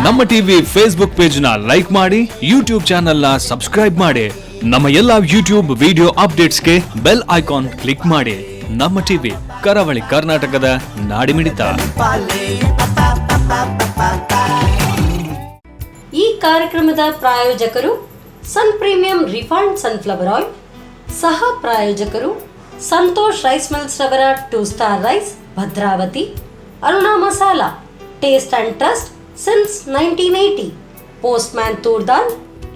ನಮ್ಮ TV Facebook page ನ like ಮಾಡಿ, ಯೂಟ್ಯೂಬ್ ಚಾನೆಲ್ ನ ಸಬ್ಸ್ಕ್ರೈಬ್ ಮಾಡಿ. ನಮ್ಮ ಎಲ್ಲಾ ಯೂಟ್ಯೂಬ್ ವಿಡಿಯೋ ಅಪ್ಡೇಟ್ಸ್ಗೆ ಬೆಲ್ ಐಕಾನ್ ಕ್ಲಿಕ್ ಮಾಡಿ. ನಮ್ಮ ಟಿವಿ ಕರಾವಳಿ ಕರ್ನಾಟಕದ ನಾಡಿಮಿಡಿತ. ಈ ಕಾರ್ಯಕ್ರಮದ ಪ್ರಾಯೋಜಕರು ಸನ್ ಪ್ರೀಮಿಯಂ ರಿಫೈನ್ಡ್ ಸನ್ಫ್ಲವರ್ ಆಯಿಲ್, ಸಹ ಪ್ರಾಯೋಜಕರು ಸಂತೋಷ್ ರೈಸ್ ಮಿಲ್ಸ್ ರವರ 2 star rice, Bhadravati, Aruna masala, taste and trust since 1980, Postman Turdal,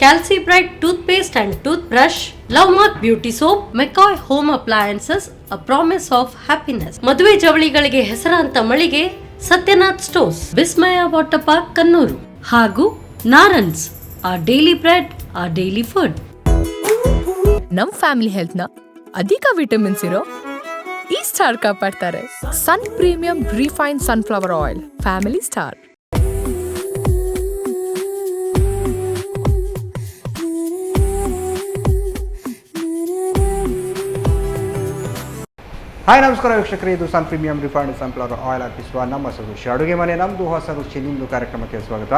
Calci Bright toothpaste and toothbrush, Lovemark beauty soap, McCoy home appliances, a promise of happiness. ಮದುವೆ ಜವಳಿಗಳಿಗೆ ಹೆಸರಾಂತ ಮಳಿಗೆ Satyanath stores, Vismaya water park Kannur, ಹಾಗೂ Narans, our daily bread, our daily food. ನಮ್ family health ನ ಅಧಿಕ vitamins ಇರೋ ಈ ಸ್ಟಾರ್ ಕಾಪಾಡ್ತಾರೆ. ಸನ್ premium refined sunflower oil, family star. Hi ನಮಸ್ಕಾರ ವೀಕ್ಷಕರೇ, ಇದು Sun premium refined sunflower oil ಅರ್ಪಿಸುವ ನಮ್ಮ ರುಚಿ ಅಡುಗೆ ಮನೆ, ನಮ್ಮದು ಹೊಸ ರುಚಿ ನಿಮ್ಮದು ಕಾರ್ಯಕ್ರಮಕ್ಕೆ ಸ್ವಾಗತ.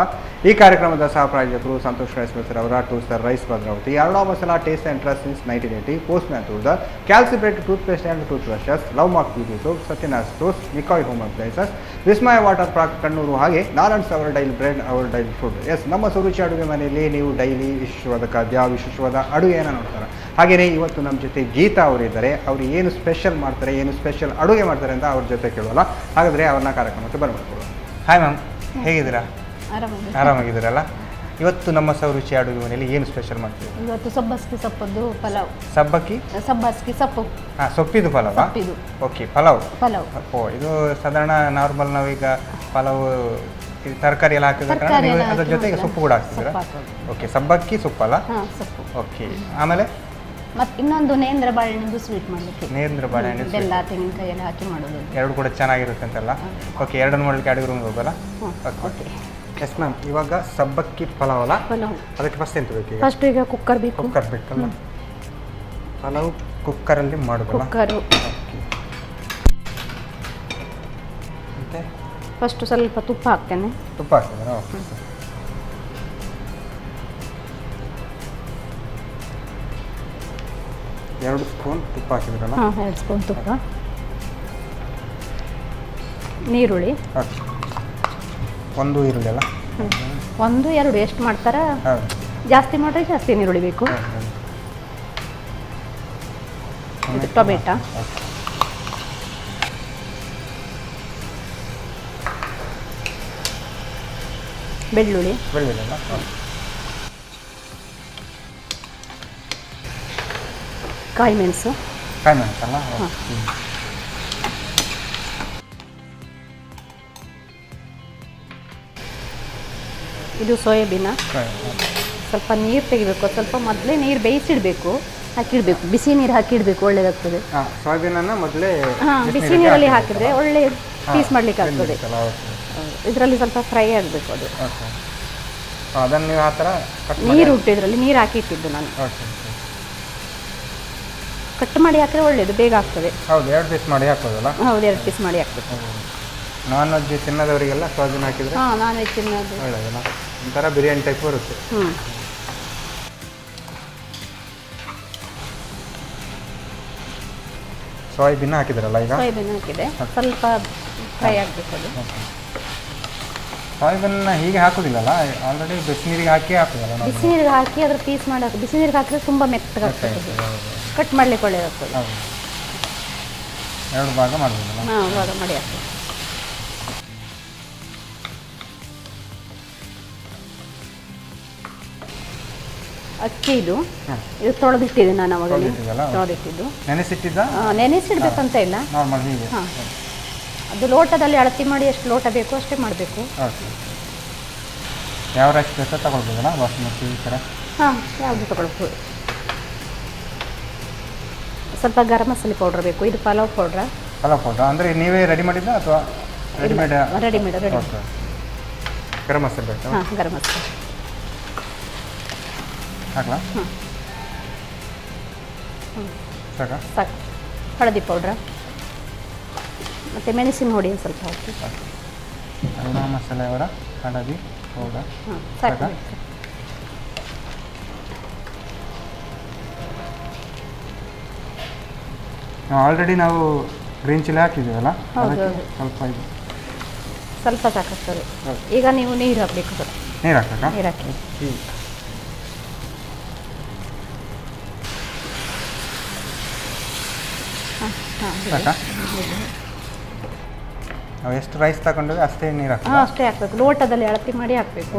ಈ ಕಾರ್ಯಕ್ರಮದ ಸಹ ಪ್ರಾಯೋಜಕರು ಸಂತೋಷ್ ರೈಸ್ ಮಿಲ್ಸ್ ಅವರ 2 star rice, Bhadravati, Aruna masala, taste and trust since 1980, Postman ತೂರ್ದಾರ್, Calcibright toothpaste and tooth brushes, Lovemark beauty soap, Satyanath stores, ಮಿಕಾಯ್ home appliances, Vismaya water park Kannur, ಹಾಗೆ Narayans our daily bread, our daily food. Yes, ನಮ್ಮ ಸುರುಚಿ ಅಡುಗೆ ಮನೆಯಲ್ಲಿ ನೀವು ಡೈಲಿ ವಿಶೇಷವಾದ ಖಾದ್ಯ, ವಿಶೇಷವಾದ ಅಡುಗೆಯನ್ನು ನೋಡ್ತಾರೆ. ಹಾಗೆಯೇ ಇವತ್ತು ನಮ್ಮ ಜೊತೆ ಗೀತಾ ಅವರಿದ್ದಾರೆ. ಅವರು ಏನು ಸ್ಪೆಷಲ್ ಮಾಡ್ತಾರೆ, ಏನು ಸ್ಪೆಷಲ್ ಅಡುಗೆ ಮಾಡ್ತಾರೆ ಅಂತ ಅವ್ರ ಜೊತೆ ಕೇಳೋಲ್ಲ. ಹಾಗಾದರೆ ಅವ್ರನ್ನ ಕಾರ್ಯಕ್ರಮಕ್ಕೆ ಬರ್ಮಾಡ್ಕೊಳ್ಳೋಣ. ಹಾಯ್ ಮ್ಯಾಮ್, ಹೇಗಿದ್ದೀರಾ? ಆರಾಮಾಗಿದ್ದೀರಲ್ಲ? ಇವತ್ತು ನಮ್ಮ ಸೌರುಚಿ ಅಡುಗೆ ಮನೆಯಲ್ಲಿ ಏನು ಸ್ಪೆಷಲ್ ಮಾಡ್ತೀವಿ? ಇವತ್ತು ಸಬ್ಬಸ್ಗಿ ಸೊಪ್ಪದ್ದು ಪಲಾವ್. ಸಬ್ಬಸ್ಗಿ ಸೊಪ್ಪು. ಹಾಂ, ಸೊಪ್ಪಿದು ಪಲಾವ್. ಓಕೆ, ಪಲಾವ್. ಓ, ಇದು ಸಾಧಾರಣ ನಾರ್ಮಲ್ ನಾವೀಗ ಪಲಾವ್ ತರಕಾರಿ ಎಲ್ಲ ಹಾಕಿದ ಕಾರಣ ಅದ್ರ ಜೊತೆಗೆ ಸೊಪ್ಪು ಕೂಡ ಹಾಕ್ತಿದ್ದೀರಾ? ಓಕೆ, ಸಬ್ಬಕ್ಕಿ ಸೊಪ್ಪಲ್ಲ? ಸೊಪ್ಪು. ಓಕೆ, ಆಮೇಲೆ ಮತ್ತೆ ಇನ್ನೊಂದು ನೇಂದ್ರ ಬಾಳೆಹಣ್ಣು ಸ್ವೀಟ್ ಮಾಡಲಿಕ್ಕೆ. ನೇಂದ್ರ ಬಾಳೆಹಣ್ಣು ಬೆಲ್ಲ, ತೆಂಗಿನಕಾಯಿ ಎಲ್ಲ ಹಾಕಿ ಮಾಡೋದು. ಎರಡು ಕೂಡ ಚೆನ್ನಾಗಿರುತ್ತೆ ಅಂತೆಲ್ಲ. ಓಕೆ, ಎರಡನ್ನು ಮಾಡಲಿಕ್ಕೆ ಅಡುಗೆ ರೂಮ್ಗೆ ಹೋಗಲ್ಲ? ಓಕೆ. ಎಸ್ ಮ್ಯಾಮ್, ಇವಾಗ ಸಬ್ಬಕ್ಕಿ ಪಲಾವ್ ಅಲ್ಲ? ಅದಕ್ಕೆ ಫಸ್ಟ್ ಎಂತ ಬೇಕು? ಫಸ್ಟ್ ಈಗ ಕುಕ್ಕರ್ ಬೇಕಲ್ಲ? ಪಲಾವ್ ಕುಕ್ಕರಲ್ಲಿ ಮಾಡೋದಲ್ಲ? ಮತ್ತೆ ಫಸ್ಟ್ ಸ್ವಲ್ಪ ತುಪ್ಪ ಹಾಕ್ತೇನೆ. ತುಪ್ಪ ಹಾಕ್ತಿದ್ದೀರಾ? ಓಕೆ. 2 ಸ್ಪೂನ್ ತುಪ್ಪ ಹಾಕಿದ್ರಲ್ಲ? ಹಾಂ, 2 ಸ್ಪೂನ್ ತುಪ್ಪ. ನೀರುಳ್ಳಿ 1 ಈರುಳ್ಳಿ ಅಲ್ಲ? 1, 2 ಎಷ್ಟು ಮಾಡ್ತಾರ? ಜಾಸ್ತಿ ಮಾಡಿದ್ರೆ ಜಾಸ್ತಿ ನೀರುಳ್ಳಿ ಬೇಕು. ಟೊಮೆಟೊ, ಬೆಳ್ಳುಳ್ಳಿ ಅಲ್ಲ? ಕಾಯಿ ಮೆಣಸು ಅಲ್ಲ? ಇದು ಸೋಯಾಬೀನ. ಸ್ವಲ್ಪ ನೀರು ತೆಗಿಬೇಕು, ಸ್ವಲ್ಪ ಮೊದಲೇ ನೀರು ಬೇಯಿಸಿಡಬೇಕು, ಹಾಕಿಡಬೇಕು, ಬಿಸಿ ನೀರು ಹಾಕಿಡಬೇಕು, ಒಳ್ಳೇದಾಗ್ತದೆ. ಸೋಯಾಬೀನನ್ನು ಮೊದಲೇ ಬಿಸಿ ನೀರಲ್ಲಿ ಹಾಕಿದ್ರೆ ಒಳ್ಳೆ ಪೀಸ್ ಮಾಡ್ಲಿಕ್ಕೆ ಆಗ್ತದೆ. ಇದರಲ್ಲಿ ಸ್ವಲ್ಪ ಫ್ರೈ ಆಗಬೇಕು ಅದು. ಅದನ್ನು ನೀವು ಆ ಥರ ನೀರು ಉಂಟು, ಇದರಲ್ಲಿ ನೀರು ಹಾಕಿಟ್ಟಿದ್ದು ನಾನು. ಕಟ್ ಮಾಡಿ ಹಾಕಿದ್ರೆ ಒಳ್ಳೇದು, ಬೇಗ ಆಗ್ತದೆ. ಹೌದು, 2 ಪೀಸ್ ಮಾಡಿ ಹಾಕೋದಲ್ಲ? ಹೌದು, 2 ಪೀಸ್ ಮಾಡಿ ಹಾಕ್ಬೇಕು. ನಾನ್ ವೆಜ್ ತಿನ್ನೋದವರಿಗೆಲ್ಲ ಸೋಯಾಬೀನ್ ಹಾಕಿದ್ರೆ? ಹಾಂ, ನಾನ್ ವೆಜ್ ತಿನ್ನೋದು ಒಳ್ಳೆಯದಲ್ಲ, ಒಂಥರ ಬಿರಿಯಾನಿ ಟೈಪ್ ಬರುತ್ತೆ. ಸೋಯಾಬೀನ್ ಹಾಕಿದ್ರಲ್ಲ ಈಗ? ಸೋಯಾಬೀನ್ ಹಾಕಿದೆ, ಸ್ವಲ್ಪ ಫ್ರೈ ಆಗಬೇಕು ಅದು. ಸೋಯಾಬೀನ್ನ ಹೀಗೆ ಹಾಕೋದಿಲ್ಲಲ್ಲ, ಆಲ್ರೆಡಿ ಬಿಸಿನೀರಿಗೆ ಹಾಕೋದಲ್ಲ? ಬಿಸಿನೀರಿಗೆ ಹಾಕಿ ಅದ್ರ ಪೀಸ್ ಮಾಡಿ ಹಾಕಿ. ಬಿಸಿನೀರಿಗೆ ಹಾಕಿದ್ರೆ ತುಂಬ ಮೆತ್ತಗಾಗ್ತದೆ, ಕಟ್ ಮಾಡ್ಲಿಕ್ಕೆ ಒಳ್ಳೆಯದಾಗ್ತದೆ. 2 ಭಾಗ ಮಾಡ್ಬೋದಲ್ಲ? ಹಾಂ, ಭಾಗ ಮಾಡಿ ಹಾಕಿ. ಅಕ್ಕಿ ಇದು ತೊಳೆದಿಟ್ಟಿದೆ ನಾನು, ಅವಾಗ ತೊಳೆದಿಟ್ಟಿದ್ದು. ನೆನೆಸಿಡ್ಬೇಕಂತ ಇಲ್ಲ. ಹಾಂ, ಅದು ಲೋಟದಲ್ಲಿ ಅಳತಿ ಮಾಡಿ ಎಷ್ಟು ಲೋಟ ಬೇಕೋ ಅಷ್ಟೇ ಮಾಡಬೇಕು. ಯಾವ ರೈಸ್ ಬೇಕೋ ತಗೊಳ್ಬೋದಲ್ಲ? ಬಾಸ್ಮತಿ ಈ ಥರ? ಹಾಂ, ಯಾವುದು ತಗೊಳ್ಬೋದು. ಸ್ವಲ್ಪ ಗರಂ ಮಸಾಲೆ ಪೌಡ್ರ್ ಬೇಕು. ಇದು ಪಲಾವ್ ಪೌಡ್ರ್. ಅಂದರೆ ನೀವೇ ರೆಡಿ ಮಾಡಿದ್ದ ಅಥವಾ ರೆಡಿಮೇಡ್? ರೆಡಿಮೇಡ್. ಗರಂ ಮಸಾಲೆ ಬೇಕಾ? ಹಾಂ, ಗರಂ ಮಸಾಲೆ ಹಾಕಲಾ? ಸಾಕು. ಹಳದಿ ಪೌಡ್ರ ಮತ್ತು ಮೆಣಸಿನ ಹುಡಿ ಸ್ವಲ್ಪ ಹಾಕಿ. ಅರುಣಾ ಮಸಾಲೆ ಅವರ ಹಳದಿ ಪೌಡರ್ ಸಾಕು. ಆಲ್ರೆಡಿ ನಾವು ಗ್ರೀನ್ ಚಿಲ್ಲಿ ಹಾಕಿದ್ದೀವಲ್ಲ, ಹೌದು ಸ್ವಲ್ಪ ಇದು ಸ್ವಲ್ಪ ಸಾಕಾಗ್ತದೆ. ಈಗ ನೀವು ನೀರು ಹಾಕಬೇಕು ಸರ್. ನೀರು ಹಾಕಬೇಕಾ? ನೀರು ಹಾಕಿ. ಸಾಕಾ? ನಾವು ಎಷ್ಟು ರೈಸ್ ತಗೊಂಡು ಅಷ್ಟೇ ನೀರು ಹಾಕಿ ಅಷ್ಟೇ ಹಾಕ್ಬೇಕು. ಲೋಟದಲ್ಲಿ ಅಳತೆ ಮಾಡಿ ಹಾಕಬೇಕು.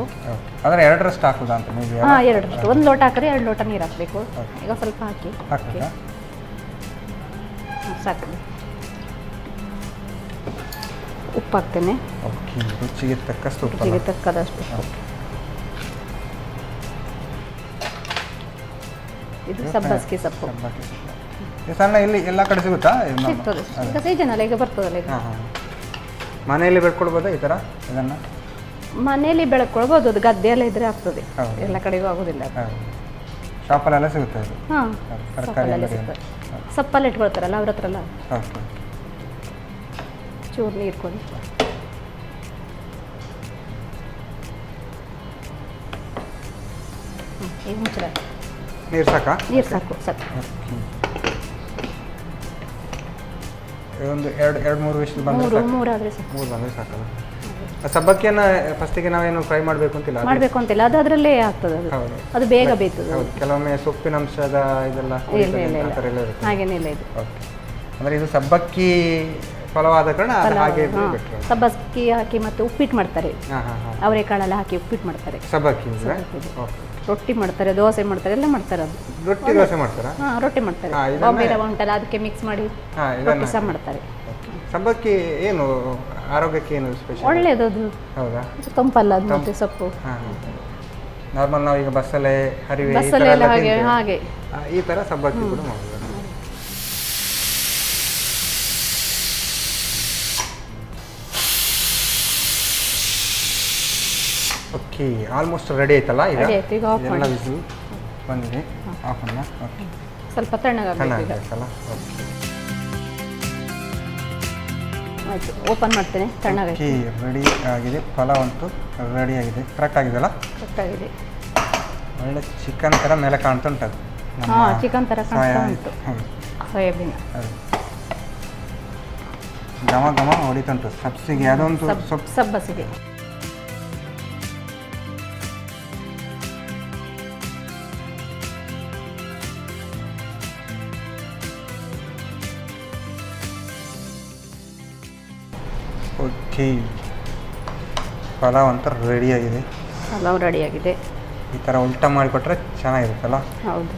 ಅಂದರೆ ಎರಡರಷ್ಟು ಹಾಕೋದಾ ಅಂತ ನೀವು? ಎರಡರಷ್ಟು. 1 ಲೋಟ ಹಾಕಿದ್ರೆ 2 ಲೋಟ ನೀರು ಹಾಕಬೇಕು. ಈಗ ಸ್ವಲ್ಪ ಹಾಕಿ ಸಾಕು. ಉಪ್ಪು ಹಾಕ್ತೇನೆ. ಓಕೆ, ರುಚಿಗೆ ತಕ್ಕಷ್ಟು ಉಪ್ಪು. ರುಚಿಗೆ ತಕ್ಕದಷ್ಟು. ಇದು ಸಬ್ಬಸಿಗೆ ಸೊಪ್ಪು. ಸಣ್ಣ ಇಲ್ಲಿ ಎಲ್ಲ ಕಡೆ ಸಿಗುತ್ತಾ? ಸಿಗ್ತದೆ. ಈಗ ಸೀಸನ್ ಅಲ್ಲ, ಈಗ ಬರ್ತದಲ್ಲ ಇದು. ಮನೆಯಲ್ಲಿ ಬೆಳ್ಕೊಳ್ಬೋದಾ ಈ ಥರ ಇದನ್ನು? ಮನೆಯಲ್ಲಿ ಬೆಳ್ಕೊಳ್ಬೋದು. ಅದು ಗದ್ದೆಯೆಲ್ಲ ಇದ್ರೆ ಆಗ್ತದೆ, ಎಲ್ಲ ಕಡೆಗೂ ಆಗೋದಿಲ್ಲ. ಶಾಪಲ್ಲೆಲ್ಲ ಸಿಗುತ್ತೆ ಇದು? ಹಾಂ, ತರಕಾರಿ ಸಿಗ್ತದೆ. ಸೊಪ್ಪಲ್ಲಿ ಇಟ್ಕೊಳ್ತಾರಲ್ಲ ಅವ್ರ ಹತ್ರ ಎಲ್ಲ. ಓಕೆ, ಚೂರು ನೀರು ಕೊಡಿ. ಈಗ ಮುಚ್ಚಳ. ನೀರು ಸಾಕಾ? ನೀರು ಸಾಕು ಸಾಕು. ಒಂದು 2-3 ವಿಷಲ್ ಬಂದರೆ ಮೂರಾದರೆ ಸಾಕು. 3 ಬಂದರೆ ಸಾಕಲ್ಲ? ಸಬ್ಬಕ್ಕಿಯನ್ನು ಫಸ್ಟಿಗೆ ನಾವೇನು ಫ್ರೈ ಮಾಡಬೇಕು ಅಂತಿಲ್ಲ? ಮಾಡಬೇಕು ಅಂತಿಲ್ಲ, ಅದು ಅದರಲ್ಲೇ ಆಗ್ತದೆ. ಅದು ಬೇಗ ಬೇಯ್ತದೆ. ಹೌದು, ಕೆಲವೊಮ್ಮೆ ಸೊಪ್ಪಿನ ಅಂಶದ ಇದೆಲ್ಲ ಹಾಗೇನಿಲ್ಲ ಇದು. ಓಕೆ, ಅಂದರೆ ಇದು ಸಬ್ಬಕ್ಕಿ ಪಲಾವ್ ಆದ ಕಾರಣ ಹಾಗೆ ಸಬ್ಬಕ್ಕಿ ಹಾಕಿ ಮತ್ತೆ ಉಪ್ಪಿಟ್ಟು ಮಾಡ್ತಾರೆ. ಅವರೆಕಾಳೆಲ್ಲ ಹಾಕಿ ಉಪ್ಪಿಟ್ಟು ಮಾಡ್ತಾರೆ. ಸಬ್ಬಕ್ಕಿ ರೊಟ್ಟಿ ಮಾಡ್ತಾರೆ, ದೋಸೆ ಮಾಡ್ತಾರೆ, ಎಲ್ಲ ಮಾಡ್ತಾರೆ. ಅದು ರೊಟ್ಟಿ ದೋಸೆ ಮಾಡ್ತಾರೆ. ರೊಟ್ಟಿ ಮಾಡ್ತಾರೆ. ಬಾಂಬೆ ರವೆ ಉಂಟಲ್ಲ, ಅದಕ್ಕೆ ಮಿಕ್ಸ್ ಮಾಡಿ ರೊಟ್ಟಿ ಸಹ ಮಾಡ್ತಾರೆ. ಸಬ್ಬಕ್ಕಿ ಏನು ಆರೋಗ್ಯಕ್ಕೆ ಏನು ಸ್ಪೆಷಲ್? ಒಳ್ಳೆಯದು ಅದು. ಹೌದಾ? ತಂಪಲ್ಲ ಅದು, ಮತ್ತೆ ಸೊಪ್ಪು. ನಾರ್ಮಲ್ ನಾವೀಗ ಬಸ್ಸಲ್ಲೇ ಹರಿವೆ ಬಸ್ಸಲ್ಲೆಲ್ಲ ಹಾಗೆ ಈ ಥರ ಸಬ್ಬಕ್ಕಿ ಕೂಡ ಮಾಡ್ಬೋದು. ಓಕೆ, ಆಲ್ಮೋಸ್ಟ್ ರೆಡಿ ಆಯ್ತಲ್ಲ ಈಗ? ಎಲ್ಲ ವಿಸಿಲ್ ಬಂದಿದೆ. ಆಫ್ ಅಲ್ಲ? ಓಕೆ, ಸ್ವಲ್ಪ ತಣ್ಣಗಾಗಬೇಕಲ್ಲ? ಓಕೆ, ಆಯಿತು. ಓಪನ್ ಮಾಡ್ತೇನೆ. ತಣ್ಣಗಾಯ್ತು. ರೆಡಿ ಆಗಿದೆ. ಪಲಾವ್ ಅಂತೂ ರೆಡಿ ಆಗಿದೆ. ಕರೆಕ್ಟ್ ಆಗಿದೆಲ್ಲ? ಕರೆಕ್ಟ್ ಆಗಿದೆ. ಒಳ್ಳೆ ಚಿಕನ್ ಥರ ಮೇಲೆ ಕಾಣ್ತಾ ಉಂಟದು. ಹಾಂ, ಚಿಕನ್ ಥರ ಕಾಣ್ತಾ ಉಂಟು. ಸೋಯಾಬೀನ್ ಘಮ ಘಮ ಹೊಡಿತುಂಟು. ಸಬ್ಸಿಗೆ ಅದೊಂದು ಸಬ್ಬಸಿಗೆ. ಓಕೆ, ಪಲಾವ್ ಅಂತ ರೆಡಿಯಾಗಿದೆ. ಪಲಾವ್ ರೆಡಿಯಾಗಿದೆ. ಈ ಥರ ಉಲ್ಟಾ ಮಾಡಿಕೊಟ್ರೆ ಚೆನ್ನಾಗಿರುತ್ತಲ್ಲ? ಹೌದು,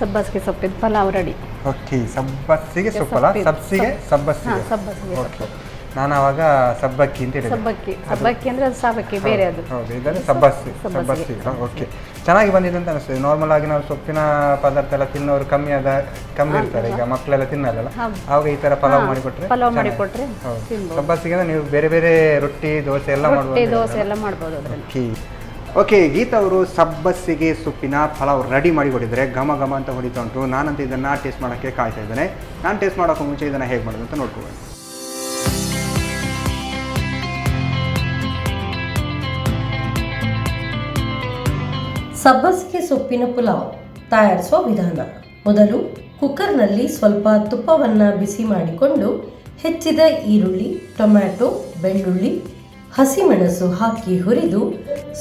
ಸಬ್ಬಸಿಗೆ ಸೊಪ್ಪಿದ್ದು ಪಲಾವ್ ರೆಡಿ. ಓಕೆ, ಸಬ್ಬಸಿಗೆ ಸೊಪ್ಪಲ್ಲ? ಸಬ್ಸಿಗೆ ಸಬ್ಬಸಿಗೆ. ಸಬ್ಬಸಿಗೆ. ಓಕೆ, ನಾನು ಆವಾಗ ಸಬ್ಬಕ್ಕಿ ಅಂತ ಹೇಳಿದೆ. ಸಬ್ಬಕ್ಕಿ ಅಂದರೆ ಅದು ಸಾಬಕ್ಕಿ ಬೇರೆ. ಅದು ಹೌದು, ಇದನ್ನು ಸಬ್ಬಸಿ. ಓಕೆ, ಚೆನ್ನಾಗಿ ಬಂದಿದೆ ಅಂತ ಅನಿಸ್ತದೆ. ನಾರ್ಮಲ್ ಆಗಿ ನಾವು ಸೊಪ್ಪಿನ ಪದಾರ್ಥ ಎಲ್ಲ ತಿನ್ನೋರು ಕಮ್ಮಿ ಇರ್ತಾರೆ. ಈಗ ಮಕ್ಕಳೆಲ್ಲ ತಿನ್ನಲ್ಲ, ಆವಾಗ ಈ ಥರ ಪಲಾವ್ ಮಾಡಿಕೊಟ್ರೆ ಸಬ್ಬಸಿಗೆ ನೀವು ಬೇರೆ ಬೇರೆ ರೊಟ್ಟಿ ದೋಸೆ ಎಲ್ಲ ಮಾಡ್ಬೋದು ಅದರಲ್ಲಿ. ಓಕೆ, ಗೀತಾ ಅವರು ಸಬ್ಬಸಿಗೆ ಸೊಪ್ಪಿನ ಪಲಾವ್ ರೆಡಿ ಮಾಡಿ ಕೊಟ್ಟಿದ್ದಾರೆ. ಘಮ ಘಮ ಅಂತ ಹೊಡಿತಾ ಉಂಟು. ನಾನಂತ ಇದನ್ನು ಟೇಸ್ಟ್ ಮಾಡೋಕ್ಕೆ ಕಾಯ್ತಾ ಇದ್ದೇನೆ. ನಾನು ಟೇಸ್ಟ್ ಮಾಡೋಕ್ಕೂ ಮುಂಚೆ ಇದನ್ನು ಹೇಗೆ ಮಾಡೋದು ಅಂತ ನೋಡ್ಕೊಳ್ಳಿ. ಸಬ್ಬಸಿಗೆ ಸೊಪ್ಪಿನ ಪುಲಾವ್ ತಯಾರಿಸುವ ವಿಧಾನ. ಮೊದಲು ಕುಕ್ಕರ್ನಲ್ಲಿ ಸ್ವಲ್ಪ ತುಪ್ಪವನ್ನು ಬಿಸಿ ಮಾಡಿಕೊಂಡು ಹೆಚ್ಚಿದ ಈರುಳ್ಳಿ, ಟೊಮ್ಯಾಟೊ, ಬೆಳ್ಳುಳ್ಳಿ, ಹಸಿಮೆಣಸು ಹಾಕಿ ಹುರಿದು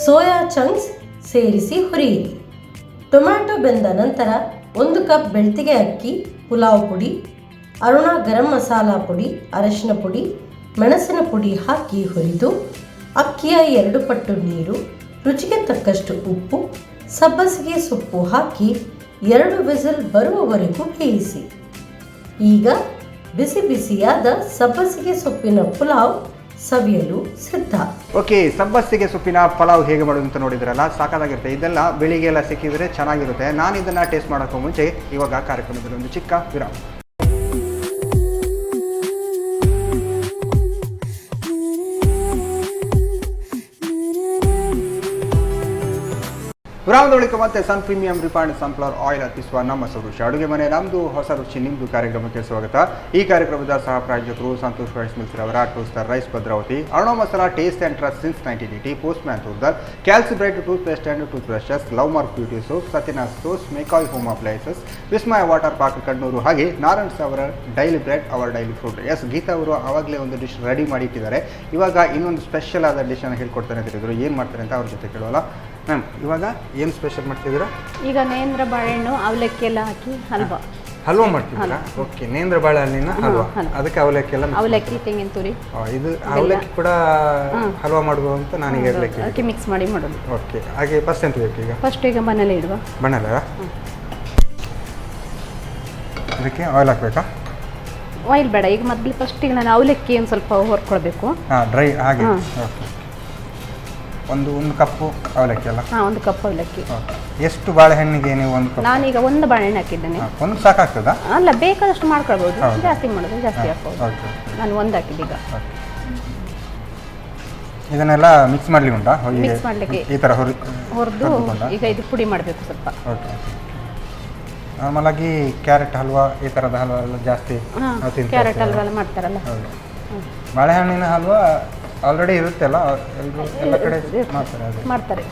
ಸೋಯಾ ಚಂಕ್ಸ್ ಸೇರಿಸಿ ಹುರಿಯಿರಿ. ಟೊಮ್ಯಾಟೊ ಬೆಂದ ನಂತರ 1 ಕಪ್ ಬೆಳ್ತಿಗೆ ಅಕ್ಕಿ, ಪುಲಾವ್ ಪುಡಿ, ಅರುಣಾ ಗರಂ ಮಸಾಲಾ ಪುಡಿ, ಅರಶಿನ ಪುಡಿ, ಮೆಣಸಿನ ಪುಡಿ ಹಾಕಿ ಹುರಿದು ಅಕ್ಕಿಯ 2 ಪಟ್ಟು ನೀರು, ರುಚಿಗೆ ತಕ್ಕಷ್ಟು ಉಪ್ಪು, ಸಬ್ಬಸಿಗೆ ಸೊಪ್ಪು ಹಾಕಿ 2 ವಿಸಿಲ್ ಬರುವವರೆಗೂ ಬೇಯಿಸಿ. ಈಗ ಬಿಸಿ ಬಿಸಿಯಾದ ಸಬ್ಬಸಿಗೆ ಸೊಪ್ಪಿನ ಪುಲಾವ್ ಸವಿಯಲು ಸಿದ್ಧ. ಓಕೆ, ಸಬ್ಬಸಿಗೆ ಸೊಪ್ಪಿನ ಪಲಾವ್ ಹೇಗೆ ಮಾಡೋದು ಅಂತ ನೋಡಿದ್ರಲ್ಲ, ಸಾಕಾಗಿರುತ್ತೆ. ಇದೆಲ್ಲ ಬೆಳಿಗ್ಗೆ ಎಲ್ಲ ಸಿಕ್ಕಿದ್ರೆ ಚೆನ್ನಾಗಿರುತ್ತೆ. ನಾನು ಇದನ್ನು ಟೇಸ್ಟ್ ಮಾಡೋಕ್ಕೂ ಮುಂಚೆ ಇವಾಗ ಕಾರ್ಯಕ್ರಮದಲ್ಲಿ ಒಂದು ಚಿಕ್ಕ ವಿರಾಮ. ವಿರಾಮದ ಬಳಿಕ ಮತ್ತೆ ಸನ್ ಪ್ರೀಮಿಯಂ ರಿಫೈನ್ಡ್ ಸನ್ಫ್ಲವರ್ ಆಯಿಲ್ ಅರ್ಪಿಸುವ ನಮ್ಮ ರುಚಿ ಅಡುಗೆ ಮನೆ ನಮ್ಮದು ಹೊಸ ರುಚಿ ನಿಮ್ಮದು ಕಾರ್ಯಕ್ರಮಕ್ಕೆ ಸ್ವಾಗತ. ಈ ಕಾರ್ಯಕ್ರಮದ ಸಹ ಪ್ರಾಯೋಜಕರು ಸಂತೋಷ್ ರೈಸ್ ಮಿಲ್ಸ್ ರವರ two star rice Bhadravati, Aruna masala taste and trust since 1980, Postman ತೂರ್ದಲ್, Calcibright toothpaste and tooth brushes, love mark beauty soap, Satyanath stores, ಮೇಕಾಯ್ home appliances, Vismaya water park Kannur, ಹಾಗೆ ನಾರಾಯಣ್ ಅವರ daily bread our daily food. Yes, Geeta ಅವರು ಆವಾಗಲೇ ಒಂದು ಡಿಶ್ ರೆಡಿ ಮಾಡಿ ಇಟ್ಟಿದ್ದಾರೆ. ಇವಾಗ ಇನ್ನೊಂದು ಸ್ಪೆಷಲ್ ಆದ ಡಿಶನ್ನು ಹೇಳ್ಕೊಡ್ತಾನೆ ತಿಳಿದ್ರು. ಏನು ಮಾಡ್ತಾರೆ ಅಂತ ಅವ್ರ ಜೊತೆ ಕೇಳೋಲ್ಲ. ಮ್ಯಾಮ್, ಇವಾಗ ಏನು ಸ್ಪೆಷಲ್ ಮಾಡ್ತಿದ್ದೀರಾ? ಈಗ ನೇಂದ್ರ ಬಾಳೆಹಣ್ಣು ಅವಲಕ್ಕಿ ಎಲ್ಲ ಹಾಕಿ ಹಲ್ವಾ ಮಾಡ್ತಿದ್ದೀರಾ? ಓಕೆ, ನೇಂದ್ರ ಬಾಳೆಹಣ್ಣಿನ ಹಲ್ವಾ, ಅದಕ್ಕೆ ಅವಲಕ್ಕಿ ಎಲ್ಲ ಅವಲಕ್ಕಿ ತೆಂಗಿನ ತುರಿ ಇದು ಅವಲಕ್ಕಿ ಕೂಡ ಹಲ್ವಾ ಮಾಡುವ ಅಂತ ನಾನೀಗ ಹೇಳಲಿಕ್ಕೆ ಅದಕ್ಕೆ ಮಿಕ್ಸ್ ಮಾಡಿ ಮಾಡೋದು. ಓಕೆ, ಹಾಗೆ ಫಸ್ಟ್ ಎಂತ ಬೇಕು ಈಗ? ಫಸ್ಟ್ ಈಗ ಮನೇಲಿ ಇಡುವ ಬಣ್ಣಲ್ಲ, ಅದಕ್ಕೆ ಆಯಿಲ್ ಹಾಕ್ಬೇಕಾ? ಆಯಿಲ್ ಬೇಡ, ಈಗ ಮೊದಲು ಫಸ್ಟಿಗೆ ನಾನು ಅವಲಕ್ಕಿ ಒಂದು ಸ್ವಲ್ಪ ಹೊರ್ಕೊಳ್ಬೇಕು. ಹಾಂ, ಡ್ರೈ ಹಾಗೆ. ಓಕೆ, ಒಂದು ಕಪ್ಪು ಅವಲಕ್ಕಿ ಅಲ್ಲ? ಹಾಂ, ಒಂದು ಕಪ್ ಅವಲಕ್ಕಿ. ಎಷ್ಟು ಬಾಳೆಹಣ್ಣಿಗೆ ನೀವು ಒಂದು ಕಪ್? ನಾನೀಗ ಒಂದು ಬಾಳೆಹಣ್ಣು ಹಾಕಿದ್ದೇನೆ. ಒಂದು ಸಾಕಾಗ್ತದಾ? ಅಲ್ಲ, ಬೇಕಾದಷ್ಟು ಮಾಡ್ಕೊಳ್ಬೋದು, ಜಾಸ್ತಿ ಮಾಡಿದ್ರೆ ಜಾಸ್ತಿ ಹಾಕ್ಬೋದು. ನಾನು ಒಂದು ಹಾಕಿದ್ದೆ ಈಗ. ಇದನ್ನೆಲ್ಲ ಮಿಕ್ಸ್ ಮಾಡ್ಲಿ ಉಂಟಾ? ಮಿಕ್ಸ್ ಮಾಡಲಿಕ್ಕೆ ಈ ಥರ ಹುರಿದು ಈಗ ಇದು ಪುಡಿ ಮಾಡಬೇಕು ಸ್ವಲ್ಪ. ಓಕೆ, ನಾರ್ಮಲ್ ಆಗಿ ಕ್ಯಾರೆಟ್ ಹಲ್ವಾ ಈ ಥರದ ಹಲ್ವಾ ಎಲ್ಲ ಜಾಸ್ತಿ ಕ್ಯಾರೆಟ್ ಹಲ್ವಾ ಎಲ್ಲ ಮಾಡ್ತಾರಲ್ಲ. ಬಾಳೆಹಣ್ಣಿನ ಹಲ್ವಾ ಆಲ್ರೆಡಿ ಇರುತ್ತೆ ಅಲ್ಲ, ಎಲ್ಲ ಕಡೆ ಮಾಡ್ತಾರೆ.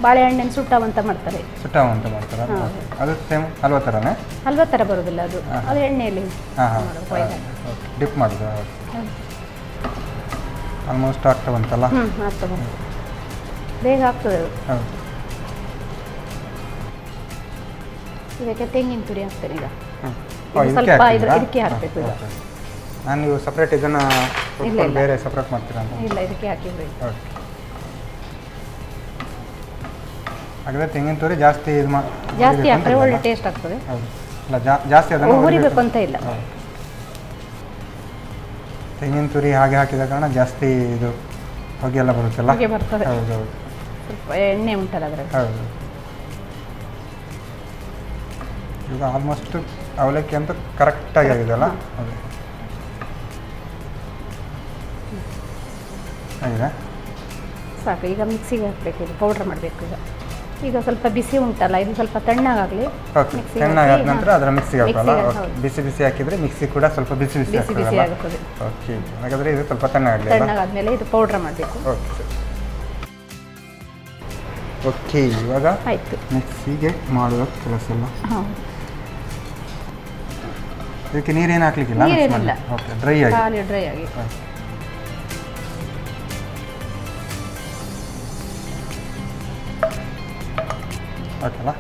ಬಾಳೆಹಣ್ಣಿನ ಸುಟ್ಟವಂತ ಮಾಡ್ತಾರೆ. ಸುಟ್ಟವಂತ ಮಾಡ್ತಾರೆ, ಅದು ಸೇಮ್ ಹಲ್ವಾ ಥರನೇ? ಹಲ್ವಾ ಥರ ಬರೋದಿಲ್ಲ, ಅದು ಎಣ್ಣೆಯಲ್ಲಿ ಡಿಪ್ ಮಾಡೋದು. ಆಲ್ಮೋಸ್ಟ್ ಆಗ್ತವಂತಲ್ಲ? ಆಗ್ತದೆ, ಬೇಗ ಆಗ್ತದೆ ಅದು. ಇದಕ್ಕೆ ತೆಂಗಿನ ತುರಿ ಹಾಕ್ತಾರೆ. ಈಗ ಸ್ವಲ್ಪ ಇದಕ್ಕೆ ಹಾಕಬೇಕು. ಈಗ ನಾನು ನೀವು ಸಪ್ರೇಟ್ ಇದನ್ನು ಬೇರೆ ಸಪ್ರೇಟ್ ಮಾಡ್ತೀರಾ ಅಂತ? ಇಲ್ಲ, ಇದಕ್ಕೆ ಹಾಕಿದ್ರಿ. ಹಾಗಾದರೆ ತೆಂಗಿನ ತುರಿ ಜಾಸ್ತಿ ಜಾಸ್ತಿ ಹಾಕಿದ್ರೆ ಒಳ್ಳೆ ಟೇಸ್ಟ್ ಆಗ್ತದೆ. ಅಲ್ಲ, ಜಾಸ್ತಿ ಅದನ್ನು ಹುರಿಬೇಕು ಅಂತ ಇಲ್ಲ. ತೆಂಗಿನ ತುರಿ ಹಾಗೆ ಹಾಕಿದ ಕಾರಣ ಜಾಸ್ತಿ ಇದು ಹೊಗೆ ಎಲ್ಲ ಬರುತ್ತಲ್ಲ? ಹೊಗೆ ಬರ್ತದೆ. ಹೌದು, ಸ್ವಲ್ಪ ಎಣ್ಣೆ ಉಂಟಲ್ಲ ಅದರಲ್ಲಿ. ಹೌದು. ಈಗ ಆಲ್ಮೋಸ್ಟ್ ಅವಲಕ್ಕಿ ಅಂತ ಕರೆಕ್ಟಾಗಿ ಆಗಿದೆಯಲ್ಲ? ಅದೇ ಆಗಿದೆ, ಸಾಕು. ಈಗ ಮಿಕ್ಸಿಗೆ ಹಾಕಬೇಕು, ಇದು ಪೌಡ್ರ್ ಮಾಡಬೇಕು. ಈಗ ಸ್ವಲ್ಪ ಬಿಸಿ ಉಂಟಲ್ಲ, ಇದು ಸ್ವಲ್ಪ ತಣ್ಣಗಾಗಲಿ. ತಣ್ಣಗಾದ ನಂತರ ಅದರ ಮಿಕ್ಸಿಗೆ ಹಾಕಲ್ಲ? ಬಿಸಿ ಬಿಸಿ ಹಾಕಿದರೆ ಮಿಕ್ಸಿ ಕೂಡ ಸ್ವಲ್ಪ ಬಿಸಿ ಬಿಸಿ ಆಗುತ್ತದೆ. ಓಕೆ, ಹಾಗಾದರೆ ಇದು ಸ್ವಲ್ಪ ತಣ್ಣಗಾಗಲಿ. ತಣ್ಣಗಾದ್ಮೇಲೆ ಇದು ಪೌಡ್ರ್ ಮಾಡಬೇಕು. ಓಕೆ ಓಕೆ, ಇವಾಗ ಆಯಿತು. ಮಿಕ್ಸಿಗೆ ಮಾಡುವ ಕೆಲಸ ಎಲ್ಲ. ಹೌದು, ಇದಕ್ಕೆ ನೀರೇನು ಹಾಕ್ಲಿಕ್ಕಿಲ್ಲ? ನೀರೇನಿಲ್ಲ. ಓಕೆ, ಡ್ರೈ ಆಗಿ, ಖಾಲಿ ಡ್ರೈ ಆಗಿ. ಓಕೆಲ್ಲ.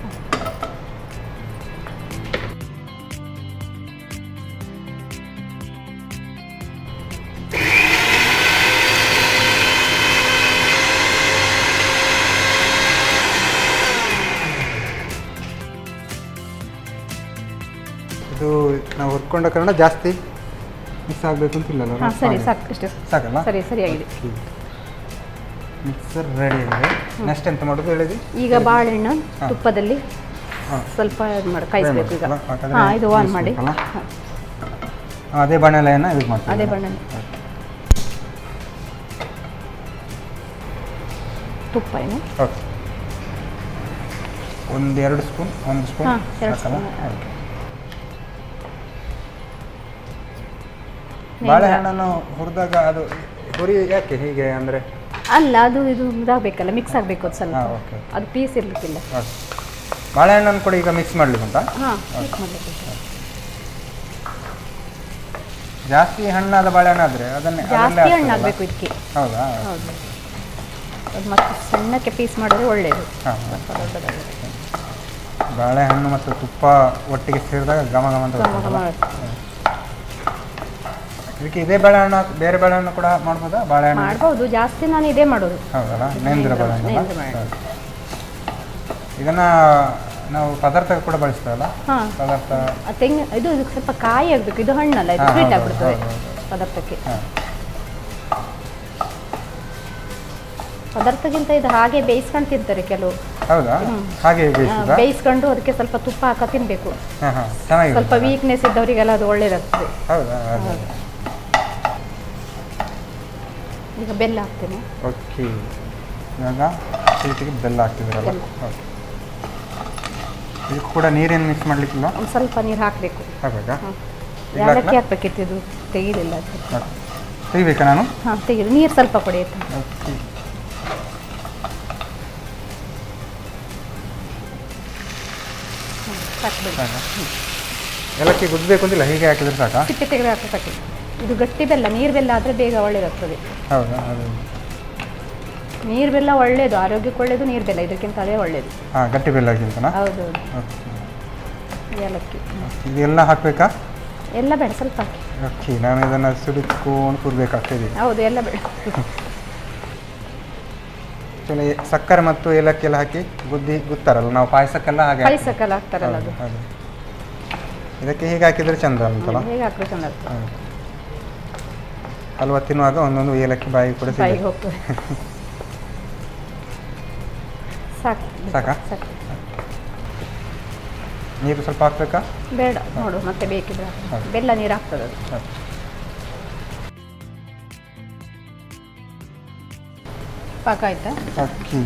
ಇದು ನಾವು ಹುರ್ಕೊಂಡ ಕಾರಣ ಜಾಸ್ತಿ ಮಿಕ್ಸ್ ಆಗಬೇಕು ಅಂತಿಲ್ಲಲ್ಲ? ಸರಿ, ಸಾಕು, ಇಷ್ಟೇ ಸಾಕಲ್ಲ? ಸರಿಯಾಗಿದೆ. ಮಿಕ್ಸರ್ ರೆಡಿ ಆಗಿದೆ. ನೆಕ್ಸ್ಟ್ ಎಂತ ಮಾಡೋದು ಹೇಳಿದ್ವಿ? ಈಗ ಬಾಳೆಹಣ್ಣು ತುಪ್ಪದಲ್ಲಿ ಸ್ವಲ್ಪ ಕಾಯಿಸ್ಬೇಕು. ಈಗ ಇದು ಆನ್ ಮಾಡಿ. ಅದೇ ಬಾಣಲೆಯನ್ನು ಯೂಸ್ ಮಾಡ್ತೀವಿ? ಅದೇ ಬಾಣಲೆ. ತುಪ್ಪ ಏನು? ಓಕೆ, ಒಂದು ಸ್ಪೂನ್ ಬಾಳೆಹಣ್ಣನ್ನು ಹುರಿದಾಗ ಅದು ಹುರಿ ಯಾಕೆ ಹೀಗೆ ಅಂದರೆ? ಅಲ್ಲ, ಅದು ಇದು ಇದಾಗಬೇಕಲ್ಲ, ಮಿಕ್ಸ್ ಆಗಬೇಕು. ಅದು ಸ್ವಲ್ಪ ಅದು ಪೀಸ್ ಇರಲಿಕ್ಕಿಲ್ಲ. ಬಾಳೆಹಣ್ಣನ್ನು ಕೂಡ ಈಗ ಮಿಕ್ಸ್ ಮಾಡಲಿಕ್ಕೆ ಉಂಟಾ? ಹಾಂ, ಮಿಕ್ಸ್ ಮಾಡಲಿಕ್ಕೆ. ಜಾಸ್ತಿ ಹಣ್ಣಾದ ಬಾಳೆಹಣ್ಣು ಆದರೆ ಅದನ್ನೇ ಜಾಸ್ತಿ ಹಣ್ಣು ಆಗಬೇಕು ಇದಕ್ಕೆ. ಹೌದಾ? ಹೌದು, ಅದು ಮತ್ತೆ ಸಣ್ಣಕ್ಕೆ ಪೀಸ್ ಮಾಡಿದ್ರೆ ಒಳ್ಳೆಯದು. ಬಾಳೆಹಣ್ಣು ಮತ್ತು ತುಪ್ಪ ಒಟ್ಟಿಗೆ ಸೇರಿದಾಗ ಘಮ ಘಮ ಅಂತ. ಇದಕ್ಕೆ ಇದೇ ಬಾಳೆಹಣ್ಣು ಬೇರೆ ಬಾಳೆಹಣ್ಣು ಕೂಡ ಮಾಡ್ಬೋದಾ? ಬಾಳೆಹಣ್ಣು ಮಾಡ್ಬೋದು, ಜಾಸ್ತಿ ನಾನು ಇದೇ ಮಾಡೋದು. ಹೌದಲ್ಲ, ನೇಂದ್ರ ಬಾಳೆಹಣ್ಣು. ಇದನ್ನು ನಾವು ಪದಾರ್ಥ ಕೂಡ ಬಳಸ್ತೇವಲ್ಲ? ಪದಾರ್ಥ ತೆಂಗಿನ ಇದು ಸ್ವಲ್ಪ ಕಾಯಿ ಆಗಬೇಕು. ಇದು ಹಣ್ಣಲ್ಲ, ಇದು ಸ್ವೀಟ್ ಆಗ್ಬಿಡ್ತದೆ ಪದಾರ್ಥಕ್ಕೆ. ಪದಾರ್ಥಕ್ಕಿಂತ ಇದು ಹಾಗೆ ಬೇಯಿಸ್ಕೊಂಡು ತಿಂತಾರೆ ಕೆಲವು. ಹೌದಾ? ಹಾಗೆ ಬೇಯಿಸ್ಕೊಂಡು ಅದಕ್ಕೆ ಸ್ವಲ್ಪ ತುಪ್ಪ ಹಾಕ ತಿನ್ಬೇಕು. ಸ್ವಲ್ಪ ವೀಕ್ನೆಸ್ ಇದ್ದವರಿಗೆಲ್ಲ ಅದು ಒಳ್ಳೇದಾಗ್ತದೆ. ಹೌದಾ? ಈಗ ಬೆಲ್ಲ ಹಾಕ್ತೇನೆ. ಓಕೆ, ಇವಾಗ ಸ್ವೀಟಿಗೆ ಬೆಲ್ಲ ಹಾಕ್ತಿದ್ದೀರಲ್ಲ. ಓಕೆ. ಇದಕ್ಕೆ ಕೂಡ ನೀರೇನು ಮಿಕ್ಸ್ ಮಾಡಲಿಕ್ಕಿಲ್ಲ? ಒಂದು ಸ್ವಲ್ಪ ನೀರು ಹಾಕಬೇಕು. ಹಾಕಬೇಕಾ? ಏಲಕ್ಕಿ ಹಾಕ್ಬೇಕಿತ್ತು, ಇದು ತೆಗೀಲಿಲ್ಲ. ತೆಗಿಬೇಕಾ ನಾನು? ಹಾಂ ತೆಗೀರಿ. ನೀರು ಸ್ವಲ್ಪ ಕೊಡಿ ಆಯ್ತಾ? ಓಕೆ. ಏಲಕ್ಕಿ ಗುದ್ದಬೇಕು ಅಂತಿಲ್ಲ, ಹೀಗೆ ಹಾಕಿದ್ರೆ ಸಾಕಾ? ಸಿಪ್ಪೆ ತೆಗೆದು ಹಾಕಿ ಸಾಕು. ಇದು ಗಟ್ಟಿ ಬೆಲ್ಲ, ನೀರು ಬೆಲ್ಲ ಆದರೆ ಬೇಗ ಒಳ್ಳೆಯದಾಗ್ತದೆ. ಹೌದಾ? ಅದು ನೀರು ಬೆಲ್ಲ ಒಳ್ಳೆಯದು, ಆರೋಗ್ಯಕ್ಕೆ ಒಳ್ಳೆಯದು. ನೀರು ಬೆಲ್ಲ ಇದಕ್ಕಿಂತ ಅದೇ ಒಳ್ಳೆಯದು. ಹಾಂ, ಗಟ್ಟಿ ಬೆಲ್ಲಕ್ಕಿಂತನಾ? ಹೌದು. ಏಲಕ್ಕಿ ಇದೆಲ್ಲ ಹಾಕಬೇಕಾ? ಎಲ್ಲ ಬೇಡ, ಸ್ವಲ್ಪ ಹಾಕಿ. ಓಕೆ. ನಾನು ಇದನ್ನು ಸುಡಿಕೊಂಡು ಕೂರ್ಬೇಕಾಗ್ತದೆ. ಹೌದು, ಎಲ್ಲ ಬೇಡ. ಚಲೋ. ಸಕ್ಕರೆ ಮತ್ತು ಏಲಕ್ಕಿ ಎಲ್ಲ ಹಾಕಿ ಗುತ್ತಾರಲ್ಲ ನಾವು ಪಾಯಸಕ್ಕೆಲ್ಲ, ಹಾಗೆ ಪಾಯಸಕ್ಕೆಲ್ಲ ಹಾಕ್ತಾರಲ್ಲ ಅದು. ಇದಕ್ಕೆ ಹೀಗೆ ಹಾಕಿದರೆ ಚಂದ ಅಂತಲ್ಲ? ಹೇಗೆ ಹಾಕಿದ್ರೆ ಚಂದ ಆಗ್ತದೆ. ಹಲ್ವಾ ತಿನ್ನುವಾಗ ಒಂದೊಂದು ಏಲಕ್ಕಿ ಬಾಯಿ ಕೂಡ ಬಾಯಿಗೆ ಹೋಗ್ತದೆ. ಸಾಕು. ಸಾಕಾ? ಸಾಕು. ನೀರು ಸ್ವಲ್ಪ ಹಾಕ್ಬೇಕಾ? ಬೇಡ, ನೋಡು ಮತ್ತೆ ಬೇಕಿದ್ರೆ ಬೆಲ್ಲ ನೀರು ಹಾಕ್ತದೆ ಅದು. ಪಾಕ ಆಯ್ತಾ? ಓಕೆ.